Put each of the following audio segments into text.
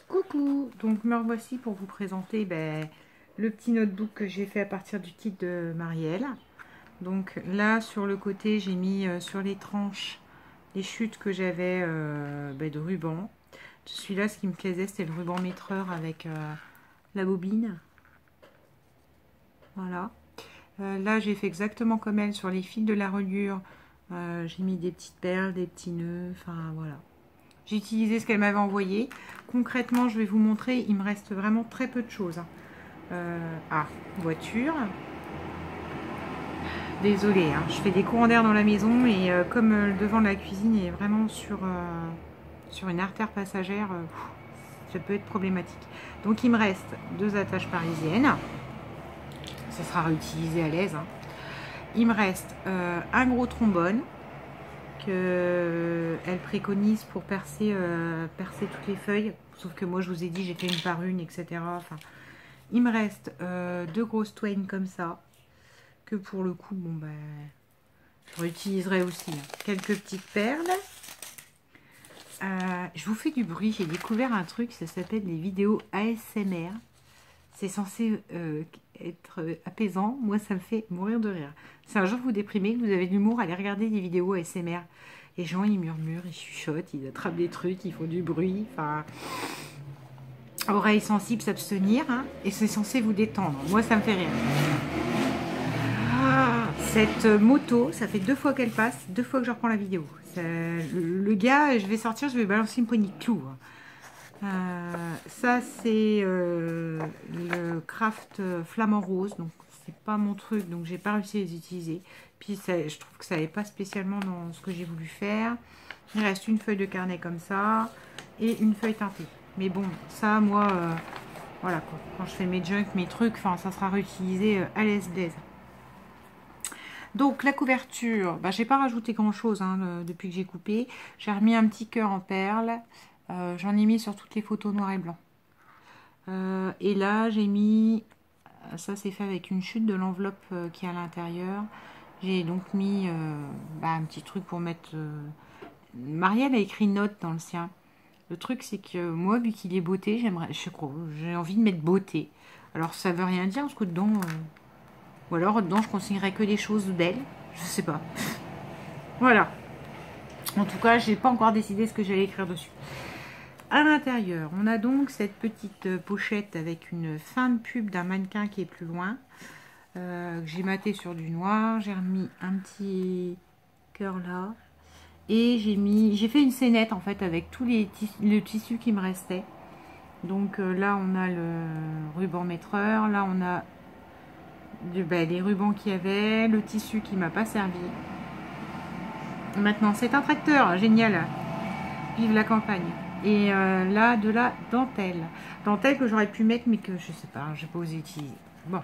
Coucou, donc me revoici pour vous présenter le petit notebook que j'ai fait à partir du kit de Marielle. Donc là sur le côté j'ai mis sur les tranches les chutes que j'avais de ruban. Celui-là ce qui me plaisait c'était le ruban mètreur avec la bobine. Voilà. Là j'ai fait exactement comme elle sur les fils de la reliure. J'ai mis des petites perles, des petits nœuds, enfin voilà. J'ai utilisé ce qu'elle m'avait envoyé. Concrètement, je vais vous montrer, il me reste vraiment très peu de choses. Voiture. Désolée, je fais des courants d'air dans la maison et comme le devant de la cuisine est vraiment sur une artère passagère, ça peut être problématique. Donc il me reste 2 attaches parisiennes. Ça sera réutilisé à l'aise. Il me reste un gros trombone qu'elle préconise pour percer toutes les feuilles. Sauf que moi, je vous ai dit, j'ai fait une par une, etc. Enfin, il me reste 2 grosses Twain comme ça. Que pour le coup, je réutiliserai aussi. Quelques petites perles. Je vous fais du bruit. J'ai découvert un truc, ça s'appelle les vidéos ASMR. C'est censé être apaisant. Moi, ça me fait mourir de rire. Si un jour vous déprimez, que vous avez de l'humour, allez regarder des vidéos ASMR. Les gens, ils murmurent, ils chuchotent, ils attrapent des trucs, ils font du bruit. Enfin, oreilles sensibles, s'abstenir. Et c'est censé vous détendre. Moi, ça me fait rire. Cette moto, ça fait 2 fois qu'elle passe, 2 fois que je reprends la vidéo. Le gars, je vais sortir, je vais balancer une poignée de clous. Ça c'est le craft flamant rose, donc c'est pas mon truc, donc j'ai pas réussi à les utiliser. Puis je trouve que ça n'est pas spécialement dans ce que j'ai voulu faire. Il reste une feuille de carnet comme ça et une feuille teintée. Mais bon, ça moi, voilà quoi. Quand je fais mes junk, mes trucs, enfin ça sera réutilisé à l'aise d'aise. Donc la couverture, j'ai pas rajouté grand chose depuis que j'ai coupé. J'ai remis un petit cœur en perles. J'en ai mis sur toutes les photos noir et blanc. Et là, j'ai mis... Ça, c'est fait avec une chute de l'enveloppe qui est à l'intérieur. J'ai donc mis un petit truc pour mettre... Marielle a écrit note dans le sien. Le truc, c'est que moi, vu qu'il est beauté, j'ai envie de mettre beauté. Alors, ça veut rien dire, parce que dedans... Ou alors, dedans, je consignerais que des choses belles. Je sais pas. Voilà. En tout cas, j'ai pas encore décidé ce que j'allais écrire dessus. À l'intérieur, on a donc cette petite pochette avec une fin de pub d'un mannequin qui est plus loin. Que j'ai maté sur du noir. J'ai remis un petit cœur là. Et j'ai fait une scénette en fait avec tous le tissu qui me restait. Donc là, on a le ruban mètreur. Là, on a les rubans qu'il y avait. Le tissu qui m'a pas servi. Maintenant, c'est un tracteur. Génial. Vive la campagne. Et là, de la dentelle. Dentelle que j'aurais pu mettre, mais que je sais pas, j'ai pas osé utiliser. Bon.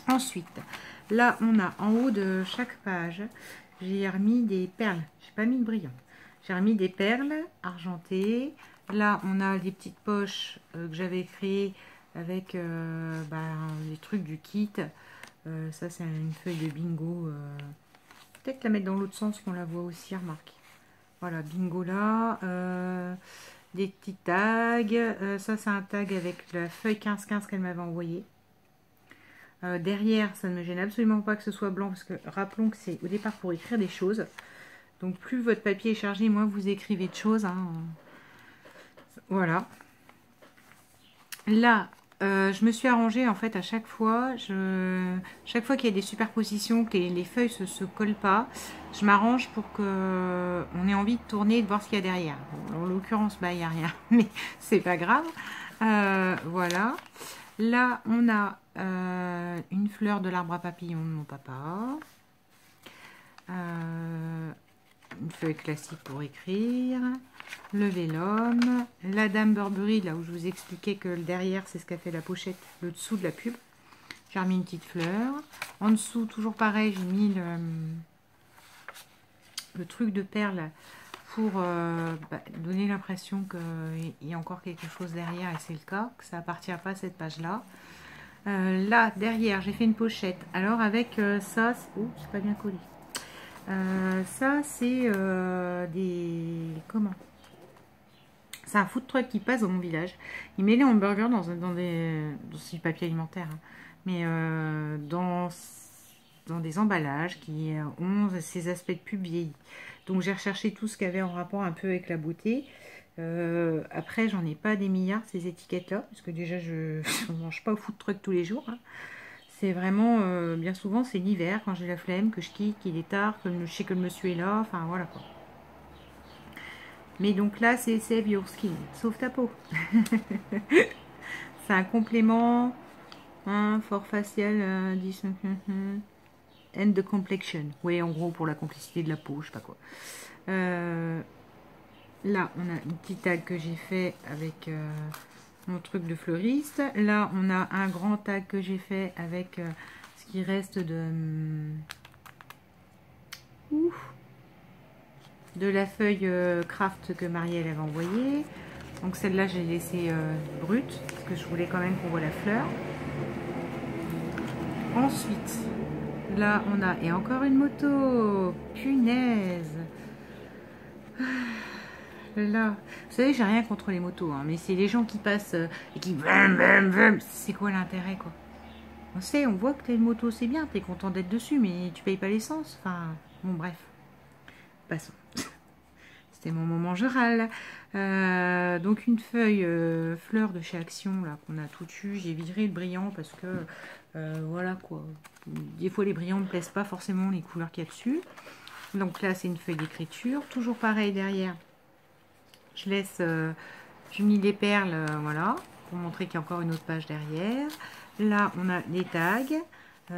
Ensuite, là, on a en haut de chaque page, j'ai remis des perles. J'ai pas mis de brillant. J'ai remis des perles argentées. Là, on a des petites poches que j'avais créées avec les trucs du kit. Ça, c'est une feuille de bingo. Peut-être la mettre dans l'autre sens qu'on la voit aussi, remarque. Voilà, bingo là, des petits tags, ça c'est un tag avec la feuille 15-15 qu'elle m'avait envoyée. Derrière, ça ne me gêne absolument pas que ce soit blanc, parce que rappelons que c'est au départ pour écrire des choses. Donc plus votre papier est chargé, moins vous écrivez de choses. Voilà. Là, je me suis arrangée en fait à chaque fois. Chaque fois qu'il y a des superpositions, que les feuilles se collent pas, je m'arrange pour que on ait envie de tourner et de voir ce qu'il y a derrière. Bon, en l'occurrence, il n'y a rien, mais c'est pas grave. Voilà. Là, on a une fleur de l'arbre à papillon de mon papa. Une feuille classique pour écrire, le vélum, la dame Burberry, là où je vous expliquais que le derrière c'est ce qu'a fait la pochette, le dessous de la pub. J'ai remis une petite fleur. En dessous, toujours pareil, j'ai mis le truc de perles pour donner l'impression qu'il y a encore quelque chose derrière, et c'est le cas, que ça appartient pas à cette page-là. Là, derrière, j'ai fait une pochette. Alors avec ça, c'est pas bien collé. Ça, c'est des... Comment? C'est un food truck qui passe dans mon village. Il met les hamburgers dans du papier alimentaire, hein, mais dans des emballages qui ont ces aspects de pub vieillis. Donc j'ai recherché tout ce qui avait en rapport un peu avec la beauté. Après, j'en ai pas des milliards ces étiquettes-là, parce que déjà je ne mange pas au food truck tous les jours. Hein. C'est vraiment, bien souvent, c'est l'hiver, quand j'ai la flemme, que je quitte, qu'il est tard, que je sais que le monsieur est là, enfin voilà quoi. Mais donc là, c'est Save Your Skin, sauve ta peau. C'est un complément, hein, fort facial, and the complexion. Oui, en gros, pour la complicité de la peau, je sais pas quoi. Là, on a une petite tag que j'ai fait avec mon truc de fleuriste. Là, on a un grand tag que j'ai fait avec ce qui reste de la feuille craft que Marielle avait envoyée. Donc celle-là, j'ai laissé brute parce que je voulais quand même qu'on voit la fleur. Ensuite, là, on a... Et encore une moto. Punaise. Là, vous savez, j'ai rien contre les motos, hein, mais c'est les gens qui passent et qui... C'est quoi l'intérêt, quoi? On sait, on voit que t'as une moto, c'est bien, t'es content d'être dessus, mais tu payes pas l'essence. Enfin, bon, bref. Passons. C'était mon moment je râle. Donc une feuille fleur de chez Action, là, qu'on a tout eu. J'ai viré le brillant parce que, voilà, quoi. Des fois, les brillants ne me plaisent pas forcément, les couleurs qu'il y a dessus. Donc là, c'est une feuille d'écriture. Toujours pareil derrière. Je laisse, j'ai mis des perles, voilà, pour montrer qu'il y a encore une autre page derrière. Là, on a des tags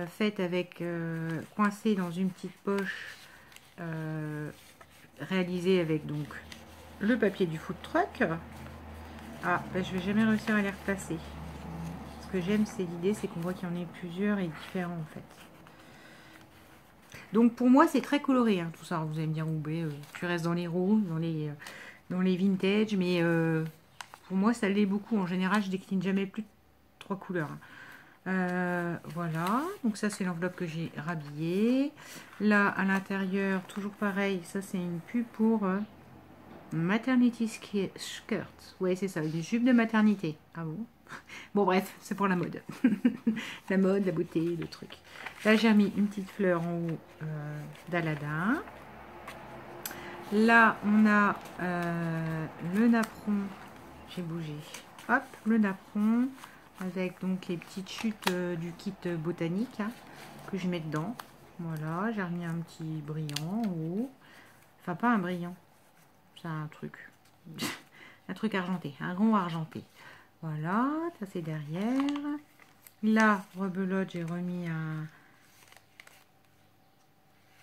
faites avec, coincés dans une petite poche, réalisée avec donc le papier du food truck. Ah, ben, je vais jamais réussir à les replacer. Ce que j'aime, c'est l'idée, c'est qu'on voit qu'il y en a plusieurs et différents en fait. Donc pour moi, c'est très coloré, hein, tout ça. Vous allez me dire, Oubé, tu restes dans les roues, dans les vintage, mais pour moi ça l'est beaucoup. En général, je décline jamais plus de 3 couleurs. Voilà, donc ça c'est l'enveloppe que j'ai rhabillée. Là à l'intérieur, toujours pareil, ça c'est une pub pour Maternity Skirt. Ouais, c'est ça, une jupe de maternité. Ah bon? Bon bref, c'est pour la mode. La mode, la beauté, le truc. Là j'ai mis une petite fleur en haut d'Aladin. Là, on a le napperon. J'ai bougé. Hop, le napperon avec donc les petites chutes du kit botanique, hein, que je mets dedans. Voilà, j'ai remis un petit brillant en haut. Enfin, pas un brillant. C'est un truc. Un truc argenté. Un rond argenté. Voilà, ça c'est derrière. Là, rebelote, j'ai remis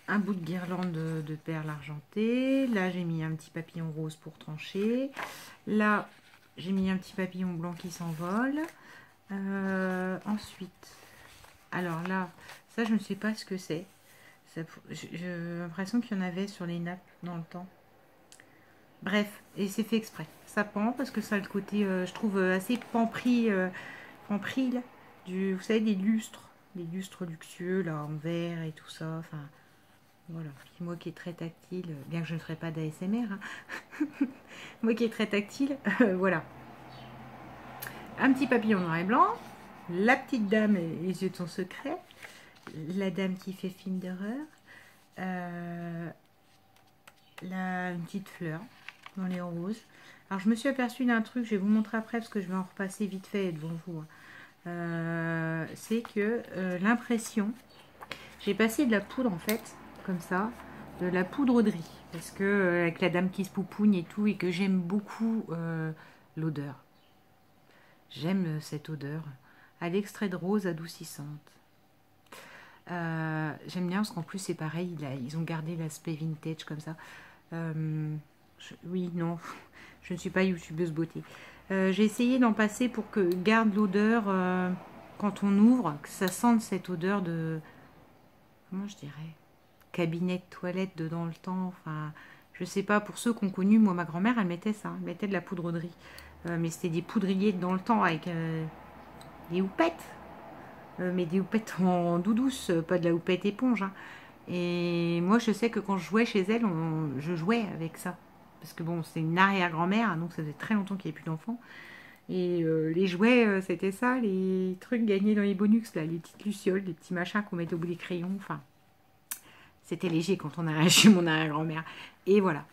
un bout de guirlande de perles argentées. Là, j'ai mis un petit papillon rose pour trancher. Là, j'ai mis un petit papillon blanc qui s'envole. Ensuite, alors là, ça, je ne sais pas ce que c'est. J'ai l'impression qu'il y en avait sur les nappes dans le temps. Bref, et c'est fait exprès. Ça pend parce que ça a le côté, je trouve, assez pampris, là. Vous savez, des lustres luxueux, là, en verre et tout ça. Enfin... Voilà, puis moi qui est très tactile, bien que je ne ferai pas d'ASMR, hein. Moi qui est très tactile, voilà. Un petit papillon noir et blanc, la petite dame et les yeux de son secret, la dame qui fait film d'horreur, une petite fleur dans les roses. Alors je me suis aperçue d'un truc, je vais vous montrer après parce que je vais en repasser vite fait devant vous. C'est que l'impression, j'ai passé de la poudre en fait, comme ça, de la poudre de riz, parce que avec la dame qui se poupoune et tout, et que j'aime beaucoup l'odeur. J'aime cette odeur à l'extrait de rose adoucissante. J'aime bien parce qu'en plus c'est pareil, là, ils ont gardé l'aspect vintage comme ça. Oui, non, je ne suis pas youtubeuse beauté. J'ai essayé d'en passer pour que garde l'odeur quand on ouvre, que ça sente cette odeur de... Comment je dirais, cabinet de toilette de dans le temps, enfin, je sais pas, pour ceux qui ont connu, moi, ma grand-mère, elle mettait ça, elle mettait de la poudre de riz, mais c'était des poudriers dans le temps avec des houpettes, mais des houpettes en doudouce, pas de la houppette éponge, hein. Et moi, je sais que quand je jouais chez elle, je jouais avec ça, parce que bon, c'est une arrière-grand-mère, hein, donc ça faisait très longtemps qu'il n'y avait plus d'enfants. Et les jouets, c'était ça, les trucs gagnés dans les bonus, là, les petites lucioles, les petits machins qu'on mettait au bout des crayons, enfin, c'était léger quand on a chez mon arrière-grand-mère. Et voilà,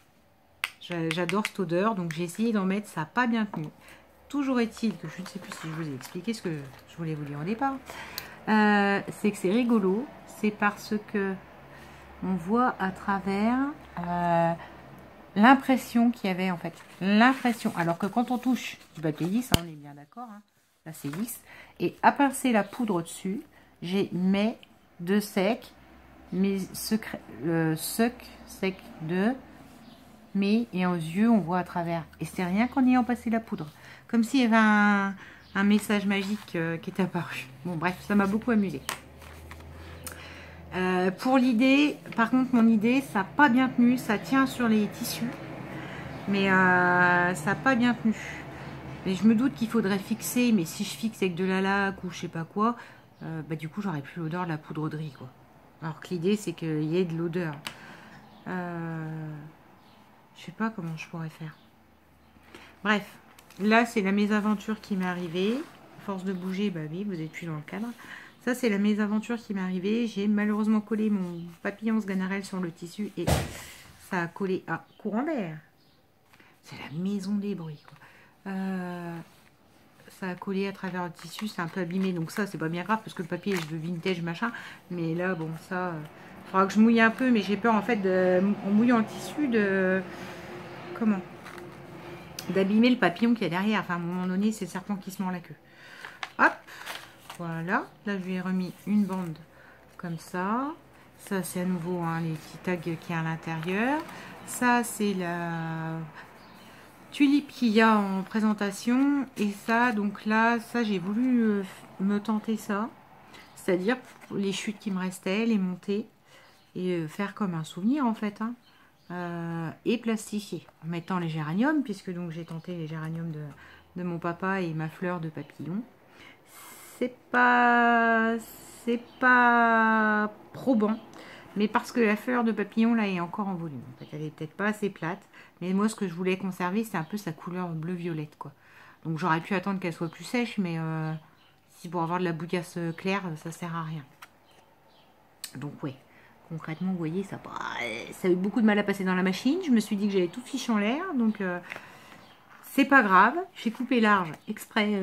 j'adore cette odeur, donc j'ai essayé d'en mettre, ça n'a pas bien tenu. Toujours est-il que je ne sais plus si je vous ai expliqué ce que je voulais vous dire au départ, c'est que c'est rigolo, c'est parce que on voit à travers l'impression qu'il y avait en fait. L'impression. Alors que quand on touche du papier lisse, hein, on est bien d'accord, hein, là c'est lisse, et à pincer la poudre dessus, j'ai mes deux secs, mes secrets, sec de mais et aux yeux on voit à travers. Et c'est rien qu'en ayant passé la poudre. Comme s'il y avait un message magique qui est apparu. Bon bref, ça m'a beaucoup amusé. Pour l'idée, par contre mon idée, ça n'a pas bien tenu, ça tient sur les tissus, mais ça n'a pas bien tenu. Et je me doute qu'il faudrait fixer, mais si je fixe avec de la laque ou je sais pas quoi, bah, du coup j'aurais plus l'odeur de la poudre de riz, quoi. Alors que l'idée c'est qu'il y ait de l'odeur. Je sais pas comment je pourrais faire. Bref, là c'est la mésaventure qui m'est arrivée. Force de bouger, bah oui, vous n'êtes plus dans le cadre. Ça, c'est la mésaventure qui m'est arrivée. J'ai malheureusement collé mon papillon sganarelle sur le tissu et ça a collé à courant d'air. C'est la maison des bruits, quoi. Ça a collé à travers le tissu, c'est un peu abîmé. Donc ça, c'est pas bien grave parce que le papier est de vintage, machin. Mais là, bon, ça... il faudra que je mouille un peu, mais j'ai peur, en fait, en mouillant le tissu, comment d'abîmer le papillon qui est derrière. Enfin, à un moment donné, c'est le serpent qui se mord la queue. Hop, voilà. Là, je lui ai remis une bande comme ça. Ça, c'est à nouveau hein, les petits tags qu'il y a à l'intérieur. Ça, c'est la tulipe qu'il y a en présentation. Et ça, donc là, ça, j'ai voulu me tenter ça. C'est-à-dire les chutes qui me restaient, les monter et faire comme un souvenir, en fait. Hein. Et plastifier en mettant les géraniums, puisque donc j'ai tenté les géraniums de mon papa et ma fleur de papillon. C'est pas probant, mais parce que la fleur de papillon là est encore en volume. En fait, elle est peut-être pas assez plate, mais moi ce que je voulais conserver, c'est un peu sa couleur bleu-violette, quoi. Donc j'aurais pu attendre qu'elle soit plus sèche, mais si pour avoir de la bouillasse claire, ça sert à rien. Donc ouais. Concrètement, vous voyez, ça a eu beaucoup de mal à passer dans la machine. Je me suis dit que j'allais tout fiche en l'air. Donc, c'est pas grave. J'ai coupé large exprès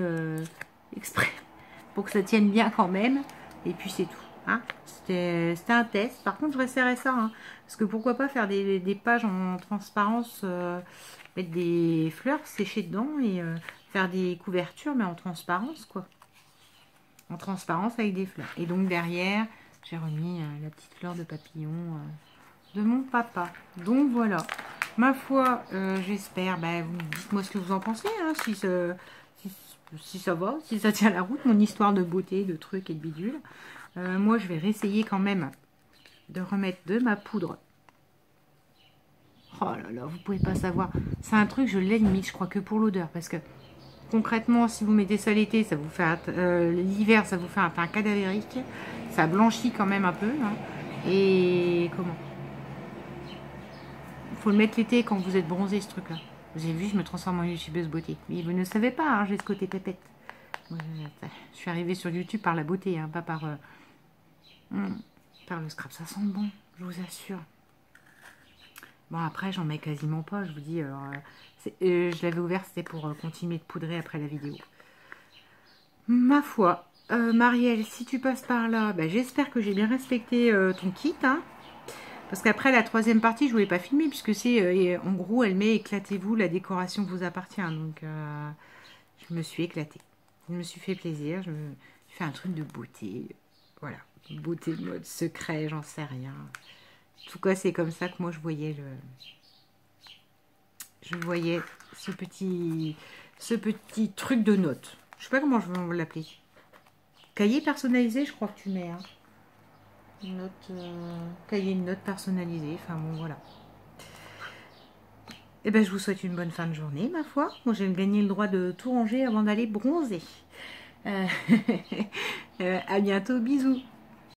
pour que ça tienne bien quand même. Et puis, c'est tout. Hein. C'était un test. Par contre, je resserrais ça. Hein, parce que pourquoi pas faire des pages en transparence, mettre des fleurs séchées dedans et faire des couvertures, mais en transparence, quoi. En transparence avec des fleurs. Et donc, derrière... j'ai remis la petite fleur de papillon de mon papa. Donc voilà. Ma foi, j'espère. Ben, dites-moi ce que vous en pensez. Hein, si ça va, si ça tient la route. Mon histoire de beauté, de trucs et de bidules. Moi, je vais réessayer quand même de remettre de ma poudre. Oh là là, vous pouvez pas savoir. C'est un truc, je l'ai limite, je crois que pour l'odeur. Parce que concrètement, si vous mettez ça l'été, ça vous fait l'hiver, ça vous fait un teint cadavérique. Ça blanchit quand même un peu. Hein. Et comment? Il faut le mettre l'été quand vous êtes bronzé, ce truc-là. Vous avez vu, je me transforme en youtubeuse beauté. Mais vous ne savez pas, hein, j'ai ce côté pépette. Je suis arrivée sur YouTube par la beauté, hein, pas par le scrap. Ça sent bon, je vous assure. Bon, après, j'en mets quasiment pas, je vous dis. Je l'avais ouvert, c'était pour continuer de poudrer après la vidéo. Ma foi. Marielle, si tu passes par là, ben, j'espère que j'ai bien respecté ton kit. Hein, parce qu'après, la troisième partie, je ne voulais pas filmer, puisque c'est, en gros, elle met éclatez-vous, la décoration vous appartient. Donc, je me suis éclatée. Je me suis fait plaisir. Je fais un truc de beauté. Voilà. Beauté, mode secret, j'en sais rien. En tout cas, c'est comme ça que moi, je voyais ce petit truc de notes. Je sais pas comment je vais l'appeler. Cahier personnalisé, je crois que tu mets. Hein. Cahier de notes personnalisé. Enfin bon, voilà. Et ben, je vous souhaite une bonne fin de journée, ma foi. Moi, j'ai gagné le droit de tout ranger avant d'aller bronzer. À bientôt, bisous.